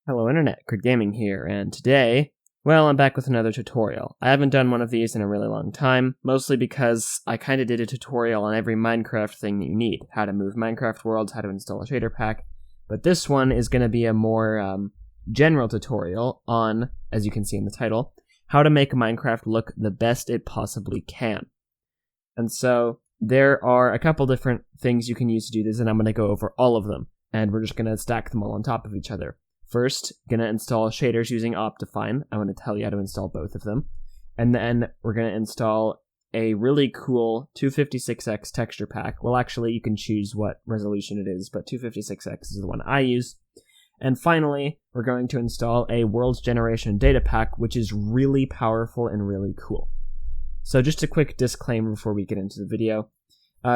Hello Internet, Crit Gaming here, and today, well, I'm back with another tutorial. I haven't done one of these in a really long time, mostly because I kinda did a tutorial on every Minecraft thing that you need. How to move Minecraft worlds, how to install a shader pack, but this one is going to be a more general tutorial on, as you can see in the title, how to make Minecraft look the best it possibly can. And so, there are a couple different things you can use to do this, and I'm going to go over all of them, and we're just going to stack them all on top of each other. First, gonna install shaders using Optifine. I'm gonna tell you how to install both of them. And then we're gonna install a really cool 256x texture pack. Well, actually, you can choose what resolution it is, but 256x is the one I use. And finally, we're going to install a world's generation data pack, which is really powerful and really cool. So just a quick disclaimer before we get into the video.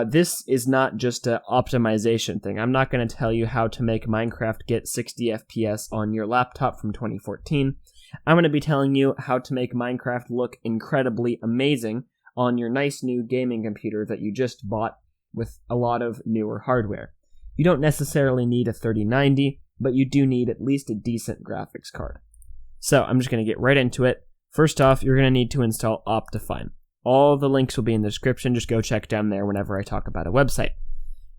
This is not just an optimization thing. I'm not going to tell you how to make Minecraft get 60 FPS on your laptop from 2014. I'm going to be telling you how to make Minecraft look incredibly amazing on your nice new gaming computer that you just bought with a lot of newer hardware. You don't necessarily need a 3090, but you do need at least a decent graphics card. So I'm just going to get right into it. First off, you're going to need to install Optifine. All the links will be in the description. Just go check down there whenever I talk about a website.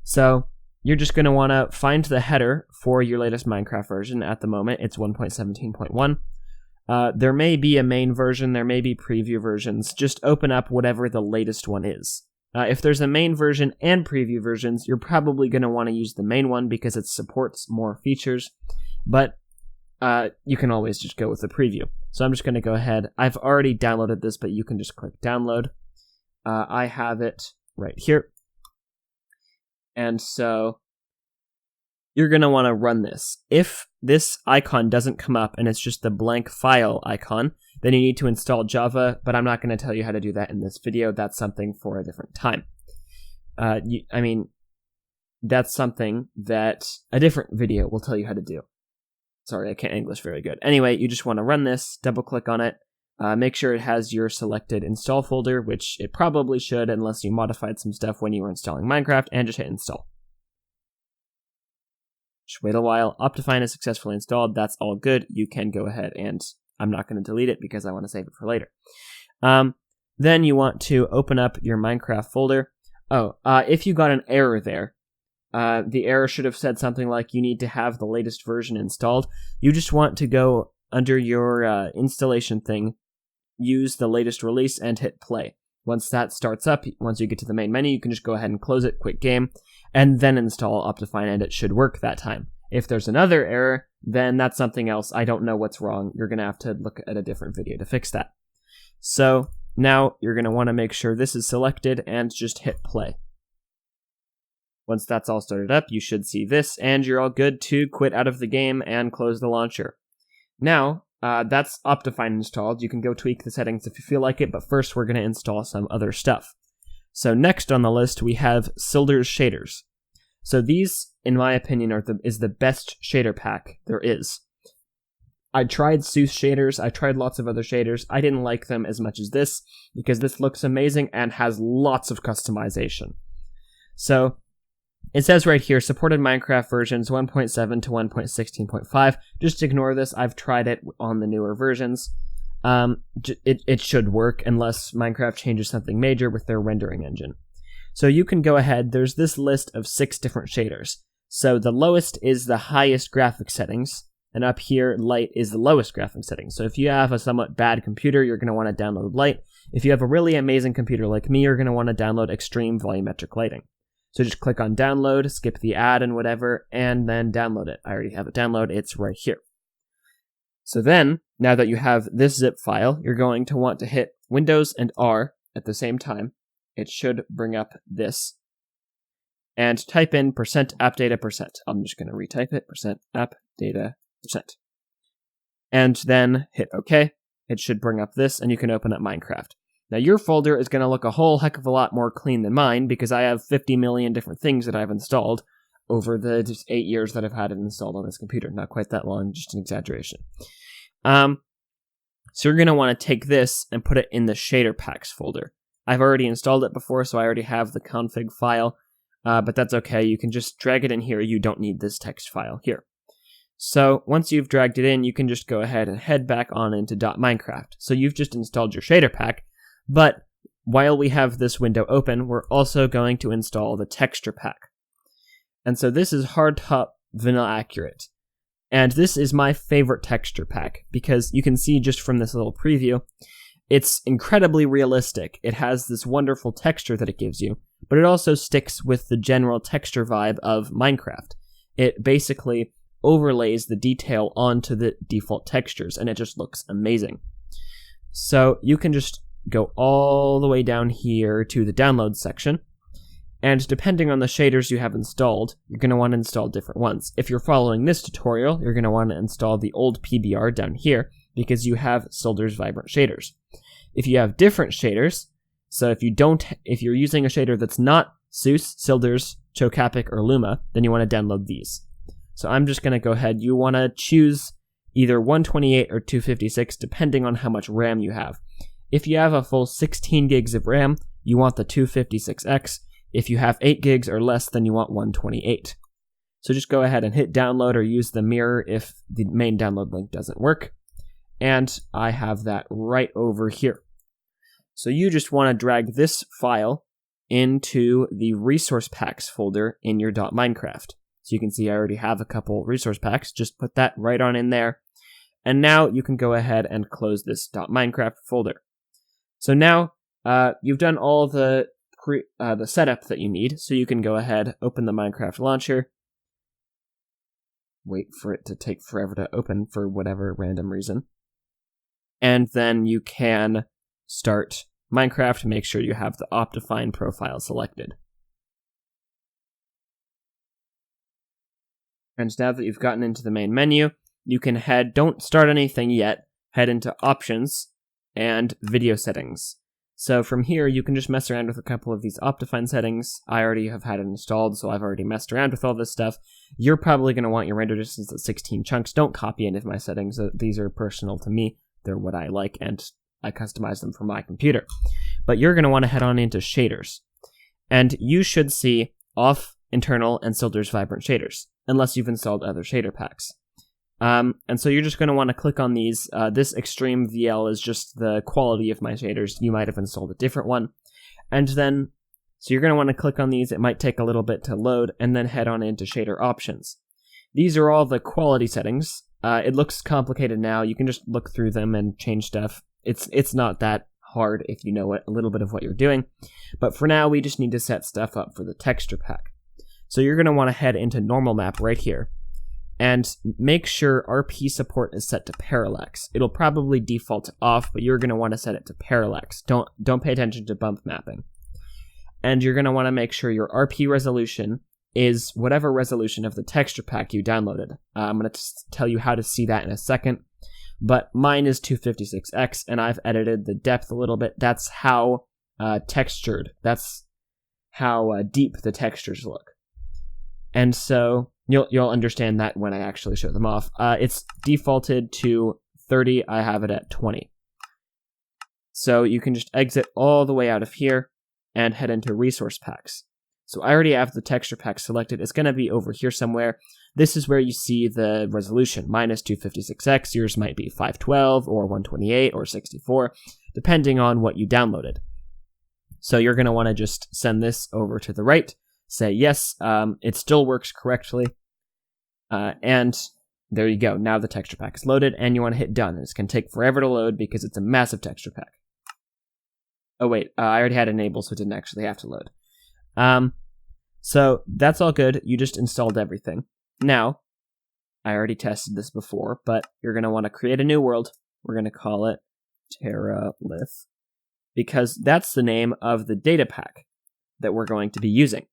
So you're just going to want to find the header for your latest Minecraft version. At the moment, it's 1.17.1. There may be a main version. There may be preview versions. Just open up whatever the latest one is. If there's a main version and preview versions, you're probably going to want to use the main one because it supports more features. But you can always just go with the preview. So I'm just going to go ahead. I've already downloaded this, but you can just click download. I have it right here. And so you're going to want to run this. If this icon doesn't come up and it's just the blank file icon, then you need to install Java, but I'm not going to tell you how to do that in this video. That's something for a different time. That's something that a different video will tell you how to do. Sorry, I can't English very good. Anyway, you just want to run this, double-click on it, make sure it has your selected install folder, which it probably should unless you modified some stuff when you were installing Minecraft, and just hit install. Just wait a while. Optifine is successfully installed. That's all good. You can go ahead, and I'm not going to delete it because I want to save it for later. Then you want to open up your Minecraft folder. If you got an error there, the error should have said something like you need to have the latest version installed. You just want to go under your installation thing, use the latest release, and hit play. Once that starts up, once you get to the main menu, you can just go ahead and close it, quit game, and then install Optifine, and it should work that time. If there's another error, then that's something else. I don't know what's wrong. You're going to have to look at a different video to fix that. So now you're going to want to make sure this is selected and just hit play. Once that's all started up, you should see this, and you're all good to quit out of the game and close the launcher. Now, that's Optifine installed. You can go tweak the settings if you feel like it, but first we're going to install some other stuff. So next on the list, we have Sildur's shaders. So these, in my opinion, is the best shader pack there is. I tried Seuss shaders, I tried lots of other shaders. I didn't like them as much as this, because this looks amazing and has lots of customization. So it says right here, supported Minecraft versions 1.7 to 1.16.5. Just ignore this. I've tried it on the newer versions. It should work unless Minecraft changes something major with their rendering engine. So you can go ahead. There's this list of 6 different shaders. So the lowest is the highest graphic settings, and up here, light is the lowest graphic settings. So if you have a somewhat bad computer, you're going to want to download light. If you have a really amazing computer like me, you're going to want to download extreme volumetric lighting. So just click on download, skip the ad and whatever, and then download it. I already have it downloaded. It's right here. So then, now that you have this zip file, you're going to want to hit Windows and R at the same time. It should bring up this. And type in %appdata%. I'm just going to retype it, %appdata%. And then hit OK. It should bring up this, and you can open up Minecraft. Now, your folder is going to look a whole heck of a lot more clean than mine because I have 50 million different things that I've installed over the 8 years that I've had it installed on this computer. Not quite that long, just an exaggeration. So you're going to want to take this and put it in the shader packs folder. I've already installed it before, so I already have the config file, but that's okay. You can just drag it in here. You don't need this text file here. So once you've dragged it in, you can just go ahead and head back on into .minecraft. So you've just installed your shader pack, but while we have this window open, we're also going to install the texture pack. And so this is Hardtop Vanillaccurate. And this is my favorite texture pack because you can see just from this little preview, it's incredibly realistic. It has this wonderful texture that it gives you, but it also sticks with the general texture vibe of Minecraft. It basically overlays the detail onto the default textures, and it just looks amazing. So you can just go all the way down here to the download section, and depending on the shaders you have installed, you're going to want to install different ones. If you're following this tutorial, you're going to want to install the old PBR down here, because you have Sildur's vibrant shaders. If you have different shaders, so if you're using a shader that's not Seuss, Sildur's, Chocapic, or Luma, then you want to download these. So I'm just going to go ahead. You want to choose either 128 or 256, depending on how much RAM you have. If you have a full 16 gigs of RAM, you want the 256X. If you have 8 gigs or less, then you want 128. So just go ahead and hit download or use the mirror if the main download link doesn't work. And I have that right over here. So you just want to drag this file into the resource packs folder in your .minecraft. So you can see I already have a couple resource packs. Just put that right on in there. And now you can go ahead and close this .minecraft folder. So now you've done all the setup that you need. So you can go ahead, open the Minecraft launcher. Wait for it to take forever to open for whatever random reason. And then you can start Minecraft. Make sure you have the Optifine profile selected. And now that you've gotten into the main menu, you can don't start anything yet, head into Options and Video Settings. So from here, you can just mess around with a couple of these Optifine settings. I already have had it installed, so I've already messed around with all this stuff. You're probably going to want your render distance at 16 chunks. Don't copy any of my settings. These are personal to me. They're what I like, and I customize them for my computer. But you're going to want to head on into Shaders. And you should see Off, Internal, and Sildur's Vibrant Shaders, unless you've installed other shader packs. And so you're just going to want to click on these. This Extreme VL is just the quality of my shaders. You might have installed a different one. And then, so you're going to want to click on these. It might take a little bit to load, and then head on into Shader Options. These are all the quality settings. It looks complicated now. You can just look through them and change stuff. It's not that hard if you know a little bit of what you're doing. But for now, we just need to set stuff up for the texture pack. So you're going to want to head into Normal Map right here. And make sure RP support is set to parallax. It'll probably default to off, but you're going to want to set it to parallax. Don't pay attention to bump mapping. And you're going to want to make sure your RP resolution is whatever resolution of the texture pack you downloaded. I'm going to tell you how to see that in a second. But mine is 256X, and I've edited the depth a little bit. That's how textured. That's how deep the textures look. And so you'll understand that when I actually show them off. It's defaulted to 30. I have it at 20. So you can just exit all the way out of here and head into Resource Packs. So I already have the texture pack selected. It's going to be over here somewhere. This is where you see the resolution. Mine is 256X. Yours might be 512 or 128 or 64, depending on what you downloaded. So you're going to want to just send this over to the right. Say, yes, it still works correctly. And there you go. Now the texture pack is loaded, and you want to hit done. It's going to take forever to load because it's a massive texture pack. Oh, wait. I already had it enabled, so it didn't actually have to load. So that's all good. You just installed everything. Now, I already tested this before, but you're going to want to create a new world. We're going to call it Terralith, because that's the name of the data pack that we're going to be using.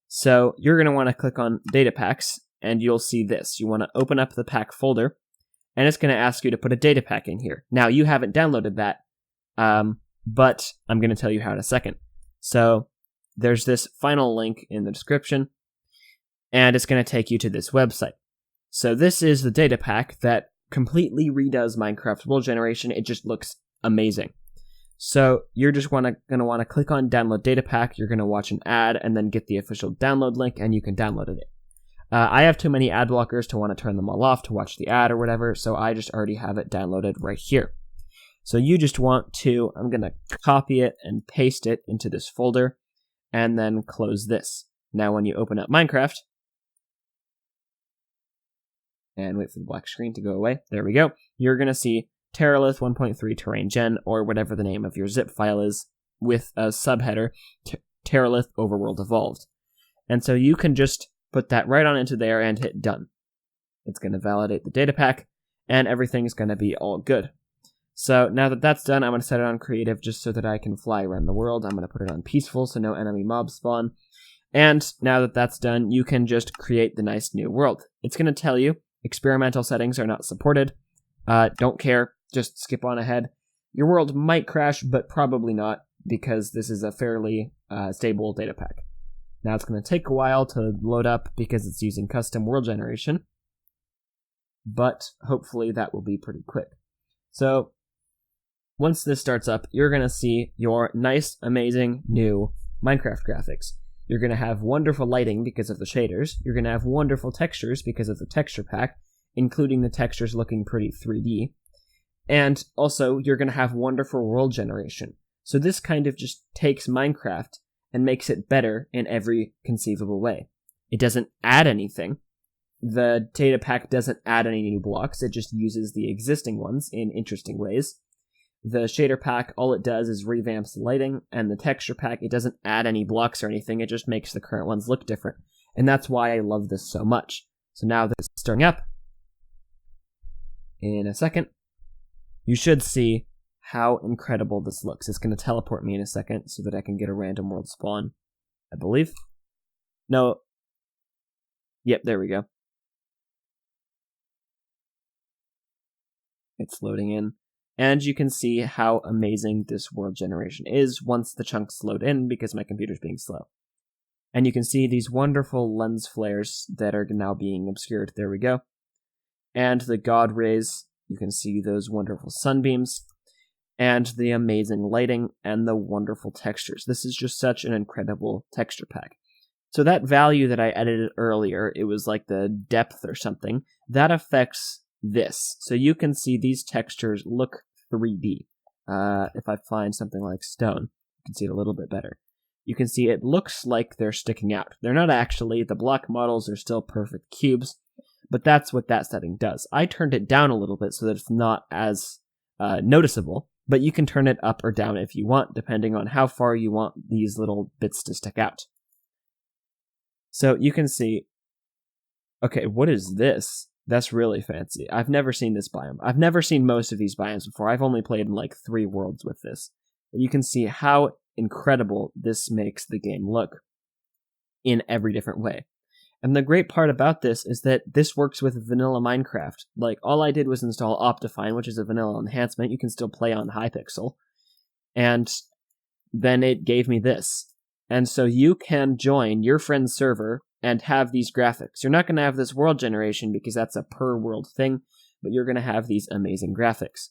So you're going to want to click on data packs, and you'll see this. You want to open up the pack folder, and it's going to ask you to put a data pack in here. Now, you haven't downloaded that, but I'm going to tell you how in a second. So there's this final link in the description, and it's going to take you to this website. So this is the data pack that completely redoes Minecraft world generation. It just looks amazing. So you're just going to want to click on download data pack. You're going to watch an ad and then get the official download link, and you can download it. I have too many ad blockers to want to turn them all off to watch the ad or whatever, so I just already have it downloaded right here. So you just want to, I'm going to copy it and paste it into this folder, and then close this. Now when you open up Minecraft, and wait for the black screen to go away, there we go, you're going to see Terralith 1.3 Terrain Gen, or whatever the name of your zip file is, with a subheader, Terralith Overworld Evolved. And so you can just put that right on into there and hit done. It's going to validate the data pack, and everything's going to be all good. So now that that's done, I'm going to set it on creative just so that I can fly around the world. I'm going to put it on peaceful so no enemy mobs spawn. And now that that's done, you can just create the nice new world. It's going to tell you experimental settings are not supported. Don't care, just skip on ahead. Your world might crash, but probably not, because this is a fairly stable data pack. Now it's going to take a while to load up because it's using custom world generation, but hopefully that will be pretty quick. So once this starts up, you're going to see your nice, amazing new Minecraft graphics. You're going to have wonderful lighting because of the shaders. You're going to have wonderful textures because of the texture pack, including the textures looking pretty 3D. And also, you're going to have wonderful world generation. So this kind of just takes Minecraft and makes it better in every conceivable way. It doesn't add anything. The data pack doesn't add any new blocks. It just uses the existing ones in interesting ways. The shader pack, all it does is revamps the lighting, and the texture pack, it doesn't add any blocks or anything, it just makes the current ones look different. And that's why I love this so much. So now that it's starting up, in a second, you should see how incredible this looks. It's going to teleport me in a second so that I can get a random world spawn, I believe. No. Yep, there we go. It's loading in. And you can see how amazing this world generation is once the chunks load in because my computer's being slow. And you can see these wonderful lens flares that are now being obscured. There we go. And the god rays, you can see those wonderful sunbeams, and the amazing lighting and the wonderful textures. This is just such an incredible texture pack. So that value that I edited earlier, it was like the depth or something, that affects this. So you can see these textures look 3D. If I find something like stone, you can see it a little bit better. You can see it looks like they're sticking out. They're not actually. The block models are still perfect cubes, but that's what that setting does. I turned it down a little bit so that it's not as noticeable, but you can turn it up or down if you want, depending on how far you want these little bits to stick out. So you can see, okay, what is this? That's really fancy. I've never seen this biome. I've never seen most of these biomes before. I've only played in like 3 worlds with this. But you can see how incredible this makes the game look in every different way. And the great part about this is that this works with vanilla Minecraft. Like, all I did was install Optifine, which is a vanilla enhancement. You can still play on Hypixel. And then it gave me this. And so you can join your friend's server and have these graphics. You're not going to have this world generation because that's a per world thing, but you're going to have these amazing graphics.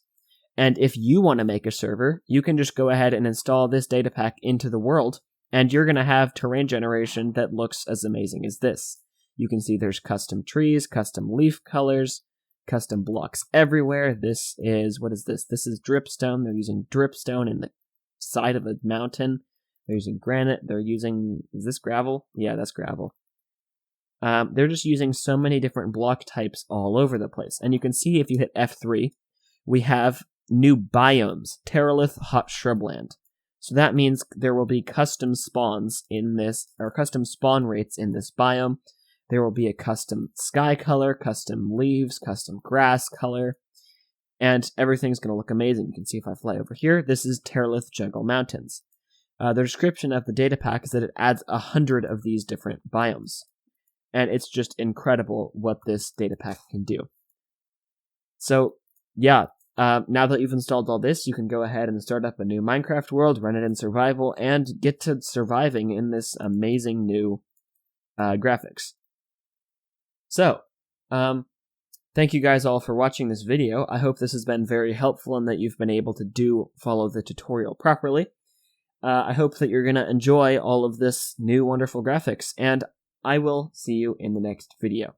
And if you want to make a server, you can just go ahead and install this data pack into the world, and you're going to have terrain generation that looks as amazing as this. You can see there's custom trees, custom leaf colors, custom blocks everywhere. This is, what is this? This is dripstone. They're using dripstone in the side of a mountain. They're using granite. They're using, is this gravel? Yeah, that's gravel. They're just using so many different block types all over the place. And you can see if you hit F3, we have new biomes, Terralith Hot Shrubland. So that means there will be custom spawns in this, or custom spawn rates in this biome. There will be a custom sky color, custom leaves, custom grass color, and everything's going to look amazing. You can see if I fly over here, this is Terralith Jungle Mountains. The description of the data pack is that it adds 100 of these different biomes. And it's just incredible what this data pack can do. So, yeah, now that you've installed all this, you can go ahead and start up a new Minecraft world, run it in survival, and get to surviving in this amazing new graphics. So, thank you guys all for watching this video. I hope this has been very helpful and that you've been able to follow the tutorial properly. I hope that you're going to enjoy all of this new wonderful graphics, and I will see you in the next video.